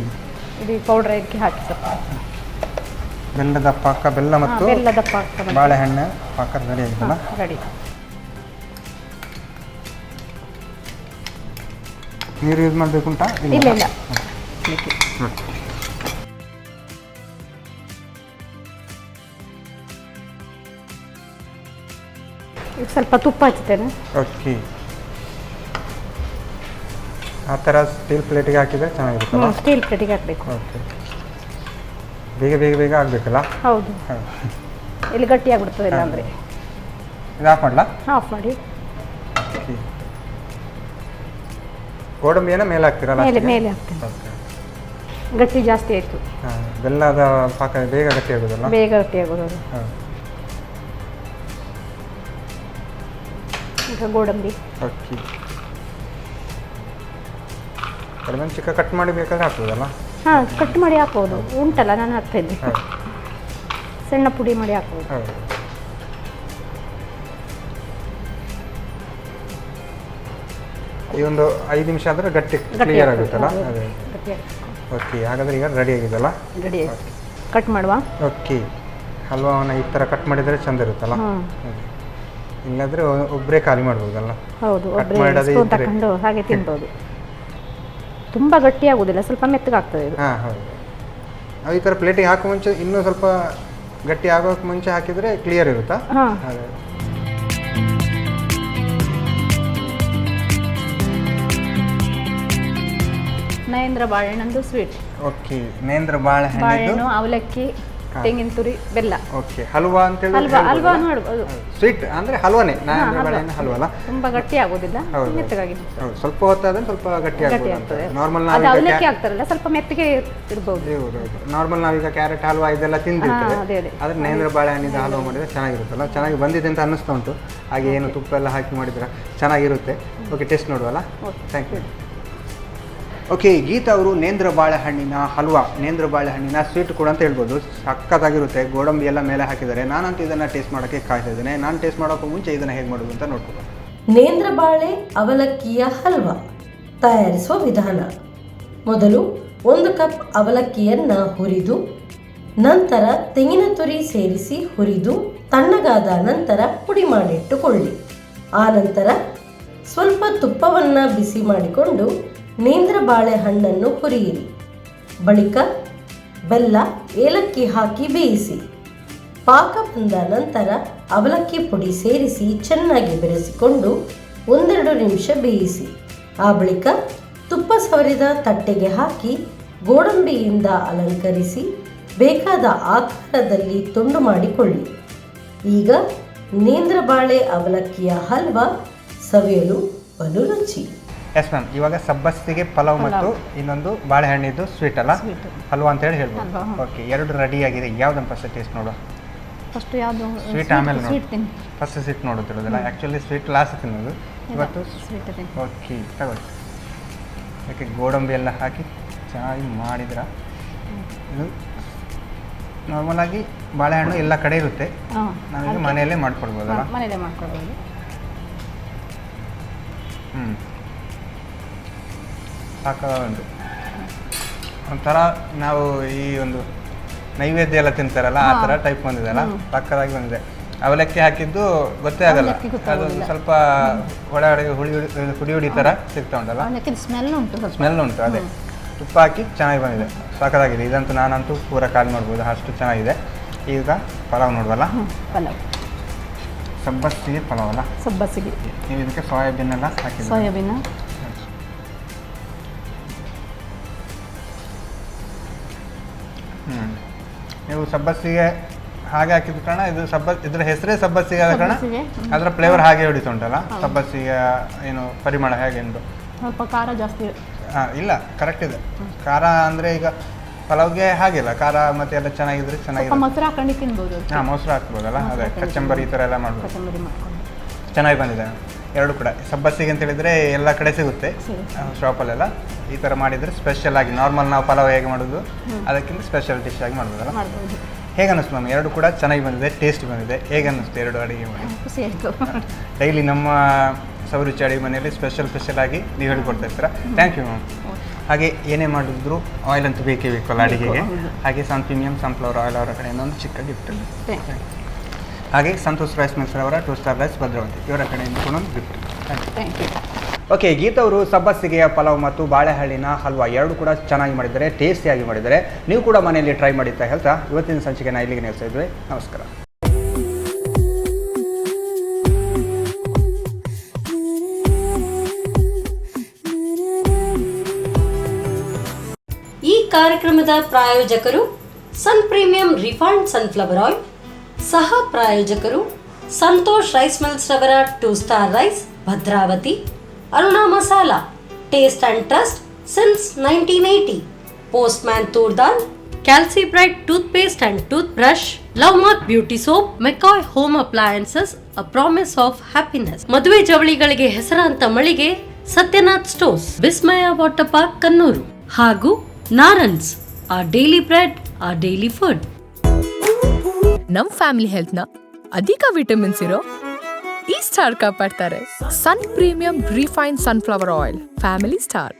ಇದು ಪೌಡ್ರ್ ಇದಕ್ಕೆ ಹಾಕಿ ಸ್ವಲ್ಪ. ಬೆಲ್ಲದ ಪಾಕ, ಬೆಲ್ಲ ಮತ್ತು ಬೆಲ್ಲದ ಪಾಕ, ಬಾಳೆಹಣ್ಣು ಪಾಕ ರೆಡಿ ಆಗಿದೆಲ್ಲ? ರೆಡಿ. ನೀರು ಯೂಸ್ ಮಾಡಬೇಕು ಉಂಟಾ? ಇಲ್ಲ ಇಲ್ಲ. ಈಗ ಸ್ವಲ್ಪ ತುಪ್ಪ ಹಚ್ತೇನೆ. ಓಕೆ. ಆ ಥರ ಸ್ಟೀಲ್ ಪ್ಲೇಟಿಗೆ ಹಾಕಿದರೆ ಚೆನ್ನಾಗಿರುತ್ತಲ್ಲ? ಸ್ಟೀಲ್ ಪ್ಲೇಟಿಗೆ ಹಾಕಬೇಕು. ಓಕೆ. ಬೇಗ ಬೇಗ ಬೇಗ ಆಗಬೇಕಲ್ಲ? ಹೌದು. ಇಲ್ಲಿ ಗಟ್ಟಿ ಆಗ್ಬಿಡ್ತದೆ, ಇಲ್ಲ ಅಂದರೆ. ಇದು ಆಫ್ ಮಾಡಲಾ? ಆಫ್ ಮಾಡಿ. ಓಕೆ. ಗೋಡಂಬಿಯನ್ನು ಮೇಲೆ ಹಾಕ್ತೀರಲ್ಲ? ಮೇಲೆ ಹಾಕ್ತೇನೆ. ಓಕೆ. ಗಟ್ಟಿ ಜಾಸ್ತಿ ಆಯಿತು. ಹಾಂ, ಬೆಲ್ಲದ ಪಾಕ ಬೇಗ ಗಟ್ಟಿ ಆಗೋದಲ್ಲ? ಬೇಗ ಗಟ್ಟಿ ಆಗೋದು. ಹಾಂ. ಈಗ ಗೋಡಂಬಿ. ಓಕೆ. ಕಡಿಮೆ ಚಿಕ್ಕ ಕಟ್ ಮಾಡಿ ಬೇಕಾದ್ರೆ ಹಾಕ್ಬೋದಲ್ಲ? ಹಾಂ, ಕಟ್ ಮಾಡಿ ಹಾಕ್ಬೋದು. ಉಂಟಲ್ಲ, ನಾನು ಹಾಕ್ತಾ ಇದ್ದೆ. ಸಣ್ಣ ಪುಡಿ ಮಾಡಿ ಹಾಕ್ಬೋದು. ಹೌದು. ಈ ಒಂದು 5 ನಿಮಿಷ ಆದರೆ ಗಟ್ಟಿ ಕ್ಲಿಯರ್ ಆಗುತ್ತಲ್ಲ? ಅದೇ. ಓಕೆ. ಹಾಗಾದರೆ ಈಗ ರೆಡಿ ಆಗಿದೆಲ್ಲ? ರೆಡಿ ಆಯ್ತು. ಕಟ್ ಮಾಡುವ? ಓಕೆ. ಹಲ್ವಾವನ್ನು ಈ ಥರ ಕಟ್ ಮಾಡಿದರೆ ಚಂದ ಇರುತ್ತಲ್ಲ? ಇಲ್ಲಾಂದರೆ ಒಬ್ಬರೇ ಖಾಲಿ ಮಾಡ್ಬೋದಲ್ಲ? ಹೌದು, ಒಬ್ಬರೇ ಸ್ಪೂನ್ ತಗೊಂಡು ಹಾಗೆ ತಿನ್ಬೋದು. ತುಂಬ ಗಟ್ಟಿ ಆಗೋದಿಲ್ಲ, ಸ್ವಲ್ಪ ಮೆತ್ತಗಾಗ್ತದೆ ಇದು. ಹಾಂ, ಹೌದು. ನಾವು ಈ ಥರ ಪ್ಲೇಟಿಗೆ ಹಾಕೋ ಮುಂಚೆ ಇನ್ನೂ ಸ್ವಲ್ಪ ಗಟ್ಟಿ ಆಗೋಕ್ಕೆ ಮುಂಚೆ ಹಾಕಿದರೆ ಕ್ಲಿಯರ್ ಇರುತ್ತಾ? ಹಾಂ. ಅದೇ. ನೇಂದ್ರ ಬಾಳೆಹಣ್ಣು ಸ್ವೀಟ್. ಓಕೆ. ನೇಂದ್ರ ಬಾಳೆಹಣ್ಣು, ಅವಲಕ್ಕಿ, ತೆಂಗಿನ ತುರಿ, ಬೆಲ್ಲ. ಓಕೆ. ಹಲ್ವಾ ಅಂತ ಹೇಳಿ ಹಲ್ವಾ ಮಾಡ್ಬೋದು. ಸ್ವೀಟ್ ಅಂದರೆ ಹಲ್ವಾನೇ. ನೇಂದ್ರ ಬಾಳೆಹಣ್ಣು ಹಲ್ವಾ ಅಲ್ಲ? ತುಂಬ ಗಟ್ಟಿ ಆಗೋದಿಲ್ಲ, ಮೆತ್ತಗಾಗಿದೆ. ಹೌದು, ಸ್ವಲ್ಪ ಹೊತ್ತಾದ್ರೆ ಸ್ವಲ್ಪ ಗಟ್ಟಿ ಆಗ್ತದೆ. ನಾರ್ಮಲ್ ಅದು ಅವಲಕ್ಕಿ ಆಗ್ತಾರಲ್ಲ, ಸ್ವಲ್ಪ ಮೆತ್ತಗೆ ಇರ್ಬೋದು. ನಾರ್ಮಲ್ ನಾವೀಗ ಕ್ಯಾರೆಟ್ ಹಲ್ವಾ ಇದೆಲ್ಲ ತಿಂದಿರ್ತೇವೆ, ಆದರೆ ನೇಂದ್ರ ಬಾಳೆಹಣ್ಣಿದ ಹಲ್ವಾ ಮಾಡಿದ್ರೆ ಚೆನ್ನಾಗಿರುತ್ತಲ್ಲ? ಚೆನ್ನಾಗಿ ಬಂದಿದೆ ಅಂತ ಅನ್ನಿಸ್ತಾ ಉಂಟು. ಹಾಗೆ ಏನು ತುಪ್ಪ ಎಲ್ಲ ಹಾಕಿ ಮಾಡಿದ್ರೆ ಚೆನ್ನಾಗಿರುತ್ತೆ. ಓಕೆ, ಟೇಸ್ಟ್ ನೋಡುವಲ್ಲ? Thank you. ಓಕೆ, ಗೀತಾ ಅವರು ನೇಂದ್ರ ಬಾಳೆಹಣ್ಣಿನ ಹಲ್ವಾ, ನೇಂದ್ರ ಬಾಳೆಹಣ್ಣಿನ ಸ್ವೀಟ್ ಕೂಡ ಅಂತ ಹೇಳ್ಬೋದು. ಸಕ್ಕತ್ತಾಗಿರುತ್ತೆ. ಗೋಡಂಬಿ ಎಲ್ಲ ಮೇಲೆ ಹಾಕಿದ್ದಾರೆ. ನಾನಂತೂ ಇದನ್ನು ಟೇಸ್ಟ್ ಮಾಡೋಕ್ಕೆ ಕಾಯ್ತಾ ಇದ್ದೇನೆ. ನಾನು ಟೇಸ್ಟ್ ಮಾಡೋಕ್ಕೂ ಮುಂಚೆ ಇದನ್ನು ಹೇಗೆ ಮಾಡೋದು ಅಂತ ನೋಡ್ಬೋದು. ನೇಂದ್ರ ಬಾಳೆ ಅವಲಕ್ಕಿಯ ಹಲ್ವಾ ತಯಾರಿಸುವ ವಿಧಾನ. ಮೊದಲು 1 ಕಪ್ ಅವಲಕ್ಕಿಯನ್ನು ಹುರಿದು, ನಂತರ ತೆಂಗಿನ ತುರಿ ಸೇರಿಸಿ ಹುರಿದು ತಣ್ಣಗಾದ ನಂತರ ಪುಡಿ ಮಾಡಿಟ್ಟುಕೊಳ್ಳಿ. ಆ ನಂತರ ಸ್ವಲ್ಪ ತುಪ್ಪವನ್ನು ಬಿಸಿ ಮಾಡಿಕೊಂಡು ನೇಂದ್ರ ಬಾಳೆಹಣ್ಣನ್ನು ಹುರಿಯಿರಿ. ಬಳಿಕ ಬೆಲ್ಲ, ಏಲಕ್ಕಿ ಹಾಕಿ ಬೇಯಿಸಿ. ಪಾಕ ಬಂದ ನಂತರ ಅವಲಕ್ಕಿ ಪುಡಿ ಸೇರಿಸಿ ಚೆನ್ನಾಗಿ ಬೆರೆಸಿಕೊಂಡು 1-2 ನಿಮಿಷ ಬೇಯಿಸಿ. ಆ ಬಳಿಕ ತುಪ್ಪ ಸವರಿದ ತಟ್ಟೆಗೆ ಹಾಕಿ ಗೋಡಂಬಿಯಿಂದ ಅಲಂಕರಿಸಿ ಬೇಕಾದ ಆಕಾರದಲ್ಲಿ ತುಂಡು ಮಾಡಿಕೊಳ್ಳಿ. ಈಗ ನೇಂದ್ರ ಬಾಳೆ ಅವಲಕ್ಕಿಯ ಹಲ್ವಾ ಸವಿಯಲು ಬಲು ರುಚಿ. ಎಸ್ ಮ್ಯಾಮ್, ಇವಾಗ ಸಬ್ಬಸ್ಸಿಗೆ ಪಲಾವ್ ಮತ್ತು ಇನ್ನೊಂದು ಬಾಳೆಹಣ್ಣಿದ್ದು ಸ್ವೀಟ್ ಅಲ್ಲ, ಹಲ್ವಾ ಅಂತ ಹೇಳಿ ಹೇಳ್ಬೋದು. ಓಕೆ, 2 ರೆಡಿ ಆಗಿದೆ. ಯಾವುದನ್ನು ಫಸ್ಟ್ ಟೇಸ್ಟ್ ನೋಡುವ? ಫಸ್ಟ್ ಯಾವುದು? ಸ್ವೀಟ್ ಆಮೇಲೆ ನೋಡಿ. ಫಸ್ಟ್ ಸ್ವೀಟ್ ನೋಡೋದು ತಿಳಿದಿಲ್ಲ. ಆ್ಯಕ್ಚುಲಿ ಸ್ವೀಟ್ ಲಾಸ್ಟ್ ತಿನ್ನೋದು, ಇವತ್ತು ಸ್ವೀಟ್. ಓಕೆ, ತಗೊಳ್ಳಿ. ಅದಕ್ಕೆ ಗೋಡಂಬಿ ಎಲ್ಲ ಹಾಕಿ ಚೆನ್ನಾಗಿ ಮಾಡಿದ್ರೆ ಇದು ನಾರ್ಮಲಾಗಿ ಬಾಳೆಹಣ್ಣು ಎಲ್ಲ ಕಡೆ ಇರುತ್ತೆ, ನಾವೀಗ ಮನೆಯಲ್ಲೇ ಮಾಡ್ಕೊಳ್ಬೋದಲ್ಲ? ಮನೆಯಲ್ಲೇ ಮಾಡ್ಕೊಳ್ಬೋದು. ಸಾಕಾಗುಂಟು. ಒಂಥರ ನಾವು ಈ ಒಂದು ನೈವೇದ್ಯ ಎಲ್ಲ ತಿಂತಾರಲ್ಲ ಆ ಥರ ಟೈಪ್ ಬಂದಿದೆ ಅಲ್ಲ, ಪಕ್ಕದಾಗಿ ಬಂದಿದೆ. ಅವಲಕ್ಕಿ ಹಾಕಿದ್ದು ಗೊತ್ತೇ ಆಗಲ್ಲ, ಅದು ಸ್ವಲ್ಪ ಒಳಗಡೆ ಹುಡಿ ಹುಡಿ ಥರ ಸಿಗ್ತಾ ಉಂಟಲ್ಲ, ಸ್ಮೆಲ್ ಉಂಟು. ಅದೇ ತುಪ್ಪ ಹಾಕಿ ಚೆನ್ನಾಗಿ ಬಂದಿದೆ, ಸಾಕಾಗಿದೆ. ಇದಂತೂ ನಾನಂತೂ ಪೂರ ಖಾಲಿ ಮಾಡ್ಬೋದು, ಅಷ್ಟು ಚೆನ್ನಾಗಿದೆ. ಈಗ ಪಲಾವ್ ನೋಡುವಲ್ಲ, ಪಲಾವ್ ಸಬ್ಬಸ್ಸಿಗೆ ಪಲಾವ್ ಅಲ್ಲ, ಸಬ್ಬಸ್ಸಿಗೆ ನೀವು ಇದಕ್ಕೆ ಸೋಯಾಬೀನ್ ಎಲ್ಲ ಹಾಕಿದ್ದೀವಿ. ಸೋಯಾಬೀನ್ ನೀವು ಸಬ್ಬಸ್ಸಿಗೆ ಹಾಗೆ ಹಾಕಿದ ಕಾರಣ ಇದು ಇದ್ರ ಹೆಸರೇ ಸಬ್ಬಸ್ಸಿಗೆ ಆದ ಕಾರಣ ಅದರ ಫ್ಲೇವರ್ ಹಾಗೆ ಹೊಡಿತುಂಟಲ್ಲ. ಸಬ್ಬಸ್ಸಿಗೆ ಏನು ಪರಿಮಳ ಹೇಗೆ ಉಂಟು, ಸ್ವಲ್ಪ ಖಾರ ಜಾಸ್ತಿ. ಇಲ್ಲ ಕರೆಕ್ಟ್ ಇದೆ ಖಾರ. ಅಂದರೆ ಈಗ ಪಲಾವ್ಗೆ ಹಾಗಿಲ್ಲ, ಖಾರ ಮತ್ತೆ ಎಲ್ಲ ಚೆನ್ನಾಗಿದ್ರೆ ಚೆನ್ನಾಗಿದೆ. ಮೊಸರು ಹಾಕೊಂಡು ತಿನ್ಬೋದು. ಮೊಸರು ಹಾಕ್ಬೋದಲ್ಲ, ಅದೇ ಕಚ್ಚಂಬರಿ ಈ ಥರ ಎಲ್ಲ ಮಾಡ್ಬೋದು. ಕಚಂಬರಿ ಮಾಡ್ಕೊಂಡು ಚೆನ್ನಾಗಿ ಬಂದಿದೆ ಎರಡು ಕೂಡ. ಸಬ್ಬಸ್ಸಿಗೆ ಅಂತ ಹೇಳಿದರೆ ಎಲ್ಲ ಕಡೆ ಸಿಗುತ್ತೆ ಶಾಪಲ್ಲೆಲ್ಲ. ಈ ಥರ ಮಾಡಿದರೆ ಸ್ಪೆಷಲ್ ಆಗಿ, ನಾರ್ಮಲ್ ನಾವು ಪಲಾವ್ ಹೇಗೆ ಮಾಡೋದು ಅದಕ್ಕಿಂತ ಸ್ಪೆಷಲ್ ಡಿಶ್ ಆಗಿ ಮಾಡ್ಬೋದಲ್ಲ. ಹೇಗೆ ಅನ್ನಿಸ್ತು ಮ್ಯಾಮ್? ಎರಡು ಕೂಡ ಚೆನ್ನಾಗಿ ಬಂದಿದೆ, ಟೇಸ್ಟ್ ಬಂದಿದೆ. ಹೇಗೆ ಅನ್ನಿಸ್ತು ಎರಡು ಅಡುಗೆ ಮಾಡಿ? ಖುಷಿ ಆಯಿತು. ಡೈಲಿ ನಮ್ಮ ಸೌರುಚಿ ಅಡುಗೆ ಮನೆಯಲ್ಲಿ ಸ್ಪೆಷಲ್ ಆಗಿ ನೀವು ಹೇಳಿಕೊಡ್ತಾ ಇರ್ತೀರಾ. Thank you ma'am. ಹಾಗೆ ಏನೇ ಮಾಡಿದ್ರು ಆಯಿಲ್ ಅಂತೂ ಬೇಕೇ ಬೇಕಲ್ಲ ಅಡುಗೆಗೆ. ಹಾಗೆ ಪ್ರೀಮಿಯಂ ಸನ್ಫ್ಲವರ್ ಆಯಿಲ್ ಅವರ ಕಡೆಯಿಂದ ಒಂದು ಚಿಕ್ಕ ಗಿಫ್ಟ್. ಹಾಗೆ ಸಂತೋಷ್ ರೈಸ್ ಮಿಲ್ಸ್ ಅವರ 2 ಸ್ಟಾರ್ ರೈಸ್ ಭದ್ರಾವತಿ ಇವರ ಕಡೆಯಿಂದ ಕೂಡ ಒಂದು gift. Thank you. Okay, Geetha ಅವರು ಸಬ್ಬಸ್ಸಿಗೆಯ ಪಲಾವ್ ಮತ್ತು ಬಾಳೆಹಳ್ಳಿನ ಹಲ್ವಾ ಎರಡು ಕೂಡ ಚೆನ್ನಾಗಿ ಮಾಡಿದ್ದಾರೆ, ಟೇಸ್ಟಿಯಾಗಿ ಮಾಡಿದ್ದಾರೆ. ನೀವು ಕೂಡ ಮನೆಯಲ್ಲಿ ಟ್ರೈ ಮಾಡಿ ಅಂತ ಹೇಳ್ತಾ ಇವತ್ತಿನ ಸಂಚಿಕೆನ ಇಲ್ಲಿಗೆ ನಿಲ್ಲಿಸ್ತಾ ಇದ್ವಿ. ನಮಸ್ಕಾರ. ಈ ಕಾರ್ಯಕ್ರಮದ ಪ್ರಾಯೋಜಕರು ಸನ್ ಪ್ರೀಮಿಯಂ ರಿಫೈನ್ಡ್ ಸನ್ಫ್ಲವರ್ ಆಯಿಲ್, ಸಹ ಪ್ರಾಯೋಜಕರು ಸಂತೋಷ್ ರೈಸ್ ಮಿಲ್ಸ್ ರವರ 2 star rice Bhadravati, Aruna masala taste and trust since 1980, postman toor dal, calci bright tooth paste and tooth brush, love mark beauty soap, McCoy home appliances, a promise of happiness, ಮದುವೆ ಜವಳಿಗಳಿಗೆ ಹೆಸರಾಂತ ಮಳಿಗೆ Satyanath stores, Vismaya water park Kannur, ಹಾಗೂ Narans, a daily bread, a daily food. ನಮ್ family health ನ ಅಧಿಕ vitamins ಇರೋ ಈ ಸ್ಟಾರ್ ಕಾಪಾಡ್ತಾರೆ. ಸನ್ premium refine sunflower oil, family star.